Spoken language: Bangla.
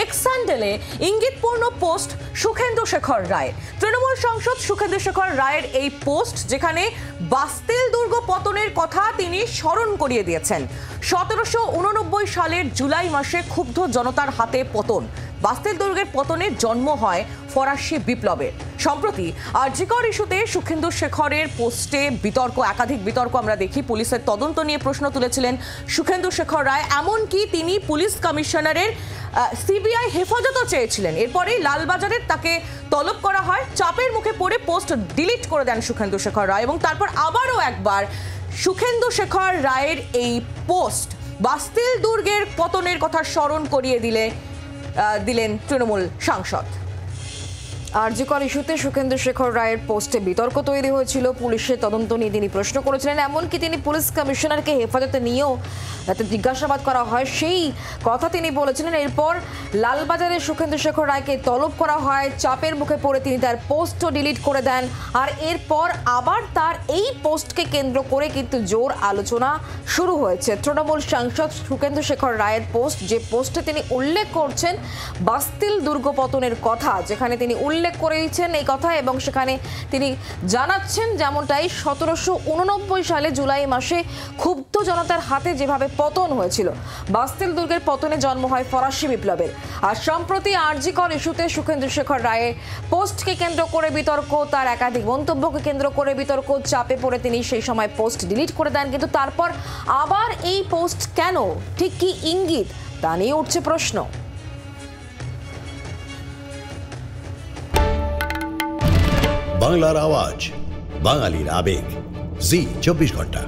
এক্স হ্যান্ডেলে ইঙ্গিতপূর্ণ পোস্ট সুখেন্দু শেখর রায়। তৃণমূল সাংসদ সুখেন্দু শেখর রায়ের এই পোস্ট, যেখানে বাস্তিল দুর্গ পতনের কথা তিনি স্মরণ করিয়ে দিয়েছেন। 1789 সালের জুলাই মাসে ক্ষুব্ধ জনতার হাতে পতন, বাস্তিল দুর্গের পতনের জন্ম হয় ফরাসি বিপ্লবের। সম্প্রতি আরজিকর ইস্যুতে সুখেন্দু শেখরের পোস্টে বিতর্ক, একাধিক বিতর্ক আমরা দেখি। পুলিশের তদন্ত নিয়ে প্রশ্ন তুলেছিলেন সুখেন্দু শেখর রায়, এমনকি তিনি পুলিশ কমিশনারের সিবিআই হেফাজতও চেয়েছিলেন। এরপরেই লালবাজারের তাকে তলব করা হয়। চাপের মুখে পড়ে পোস্ট ডিলিট করে দেন সুখেন্দু শেখর রায় এবং তারপর আবারও একবার সুখেন্দু শেখর রায়ের এই পোস্ট বাস্তিল দুর্গের পতনের কথা স্মরণ করিয়ে দিলেন তৃণমূল সাংসদ। আরজিকর ইস্যুতে সুখেন্দু শেখর রায়ের পোস্টে বিতর্ক তৈরি হয়েছিল। পুলিশের তদন্ত নিয়ে তিনি প্রশ্ন করেছিলেন, এমনকি তিনি পুলিশ কমিশনারকে হেফাজতে নিয়েও যাতে জিজ্ঞাসাবাদ করা হয় সেই কথা তিনি বলেছিলেন। এরপর লালবাজারে সুখেন্দু শেখর রায়কে তলব করা হয়। চাপের মুখে পড়ে তিনি তার পোস্টও ডিলিট করে দেন। আর এরপর আবার তার এই পোস্টকে কেন্দ্র করে কিন্তু জোর আলোচনা শুরু হয়েছে। তৃণমূল সাংসদ সুখেন্দু শেখর রায়ের পোস্ট, যে পোস্টে তিনি উল্লেখ করছেন বাস্তিল দুর্গ পতনের কথা, যেখানে তিনি উল্লেখ করেছেন এই কথা এবং সেখানে তিনি জানাচ্ছেন যেমনটাই 1789 সালে জুলাই মাসে ক্ষুব্ধ জনতার হাতে যেভাবে পতন হয়েছিল, বাস্তিল দুর্গের পতনে জন্ম হয় ফরাসি বিপ্লবের। আর সম্প্রতি আরজিকর ইস্যুতে সুখেন্দু শেখর রায়ের পোস্টকে কেন্দ্র করে বিতর্ক, তার একাধিক মন্তব্যকে কেন্দ্র করে বিতর্ক। চাপে পড়ে তিনি সেই সময় পোস্ট ডিলিট করে দেন, কিন্তু তারপর আবার এই পোস্ট কেন, ঠিক কি ইঙ্গিত, তা নিয়ে উঠছে প্রশ্ন। বাংলার আওয়াজ, বাঙালির আবেগ, জি 24 ঘন্টা।